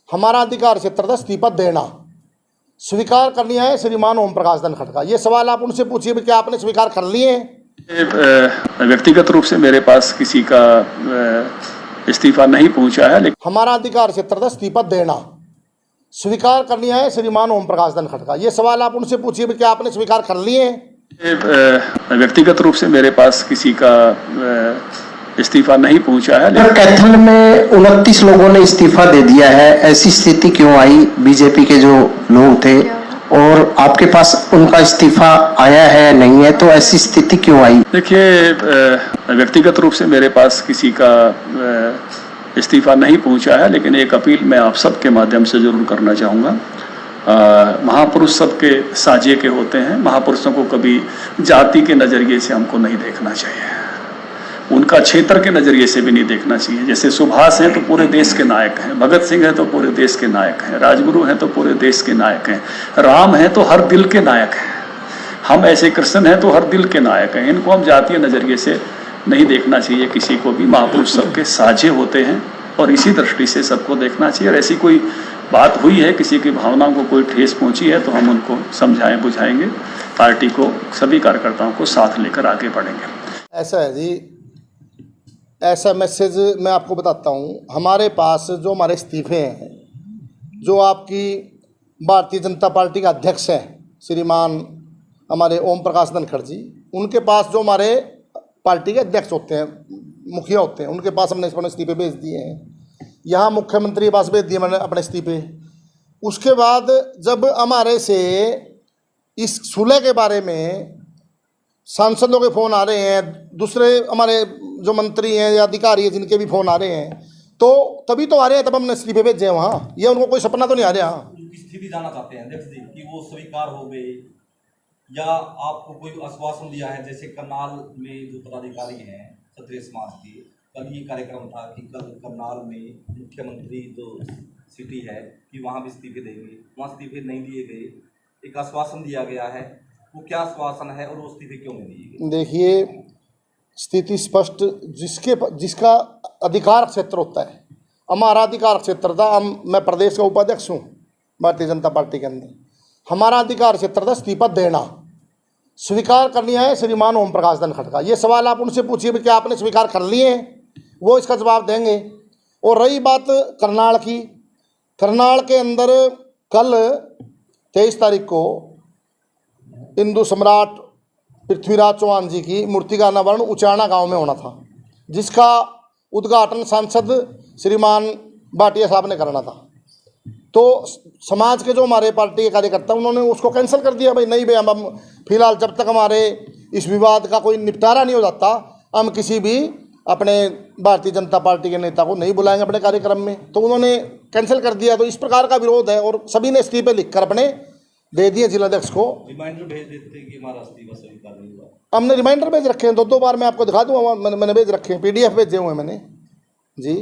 हमारा अधिकार क्षेत्र था इस्तीफा देना, स्वीकार कर लिया है श्रीमान ओम प्रकाश धनखड़ का। ये सवाल आप उनसे पूछिए कि क्या आपने स्वीकार कर लिए हैं? व्यक्तिगत रूप से मेरे पास किसी का इस्तीफा नहीं पहुंचा है, लेकिन हमारा अधिकार क्षेत्र था इस्तीफा देना, स्वीकार कर लिया है श्रीमान ओम प्रकाश धनखड़ का। ये सवाल आप उनसे पूछिए कि क्या आपने स्वीकार कर लिए हैं? व्यक्तिगत रूप से मेरे पास किसी का इस्तीफा नहीं पहुंचा है। लेकिन कैथल में 29 लोगों ने इस्तीफा दे दिया है, ऐसी स्थिति क्यों आई? बीजेपी के जो लोग थे और आपके पास उनका इस्तीफा आया है नहीं है, तो ऐसी स्थिति क्यों आई? देखिए, व्यक्तिगत रूप से मेरे पास किसी का इस्तीफा नहीं पहुंचा है, लेकिन एक अपील मैं आप सबके माध्यम से जरूर करना चाहूँगा। महापुरुष सबके साझे के होते हैं। महापुरुषों को कभी जाति के नज़रिए से हमको नहीं देखना चाहिए, उनका क्षेत्र के नज़रिए से भी नहीं देखना चाहिए। जैसे सुभाष हैं तो पूरे देश के नायक हैं, भगत सिंह हैं तो पूरे देश के नायक हैं, राजगुरु हैं तो पूरे देश के नायक हैं, राम हैं तो हर दिल के नायक हैं, हम ऐसे कृष्ण हैं तो हर दिल के नायक हैं। इनको हम जातीय नज़रिए से नहीं देखना चाहिए किसी को भी। महापुरुष सबके साझे होते हैं और इसी दृष्टि से सबको देखना चाहिए। और ऐसी कोई बात हुई है, किसी की भावनाओं को कोई ठेस पहुंची है, तो हम उनको समझाएं बुझाएंगे, पार्टी को सभी कार्यकर्ताओं को साथ लेकर आगे बढ़ेंगे। ऐसा है जी, ऐसा मैसेज मैं आपको बताता हूँ। हमारे पास जो हमारे इस्तीफे हैं, जो आपकी भारतीय जनता पार्टी का अध्यक्ष हैं श्रीमान हमारे ओम प्रकाश धनखड़ जी, उनके पास जो हमारे पार्टी के अध्यक्ष होते हैं, मुखिया होते हैं, उनके पास हमने अपने इस्तीफे भेज दिए हैं। यहाँ मुख्यमंत्री के पास भेज दिए मैंने अपने इस्तीफे। उसके बाद जब हमारे से इस सुलह के बारे में सांसदों के फ़ोन आ रहे हैं, दूसरे हमारे जो मंत्री हैं या अधिकारी हैं जिनके भी फ़ोन आ रहे हैं, तो तभी तो आ रहे हैं, तब हमने इस्तीफे भेजे हैं वहाँ। ये उनको कोई सपना तो नहीं आ रहा। स्थिति जाना चाहते हैं अध्यक्ष जी कि वो स्वीकार हो गए या आपको कोई आश्वासन दिया है? जैसे करनाल में जो पदाधिकारी हैं क्षत्रिय समाज के, कल ये कार्यक्रम था कि कल करनाल में मुख्यमंत्री जो सिटी है कि वहाँ भी इस्तीफे देंगे, वहाँ इस्तीफे नहीं दिए गए, एक आश्वासन दिया गया है। वो क्या आश्वासन है और वो इस्तीफे क्यों नहीं दिए गए? देखिए, स्थिति स्पष्ट, जिसका अधिकार क्षेत्र होता है, हमारा अधिकार क्षेत्र था। मैं प्रदेश का उपाध्यक्ष हूँ भारतीय जनता पार्टी के अंदर। हमारा अधिकार क्षेत्र था इस्तीफा देना, स्वीकार कर लिया है श्रीमान ओम प्रकाश धनखड़ का। ये सवाल आप उनसे पूछिए कि क्या आपने स्वीकार कर लिए हैं, वो इसका जवाब देंगे। और रही बात करनाल की, करनाल के अंदर कल 23 तारीख को हिंदू सम्राट पृथ्वीराज चौहान जी की मूर्ति का अनावरण उचाना गांव में होना था, जिसका उद्घाटन सांसद श्रीमान भाटिया साहब ने करना था। तो समाज के जो हमारे पार्टी के कार्यकर्ता, उन्होंने उसको कैंसिल कर दिया। भाई नहीं भाई, हम फिलहाल जब तक हमारे इस विवाद का कोई निपटारा नहीं हो जाता, हम किसी भी अपने भारतीय जनता पार्टी के नेता को नहीं बुलाएंगे अपने कार्यक्रम में। तो उन्होंने कैंसिल कर दिया। तो इस प्रकार का विरोध है और सभी ने इस्तीफे लिखकर अपने दे दिए जिलाध्यक्ष को। रिमाइंडर भेज देते कि हमारा इस्तीफा स्वीकार नहीं हुआ। हमने रिमाइंडर भेज रखे हैं, 2 बार मैं आपको दिखा दूँगा, मैंने भेज रखे हैं, PDF भेजे हुए हैं मैंने जी।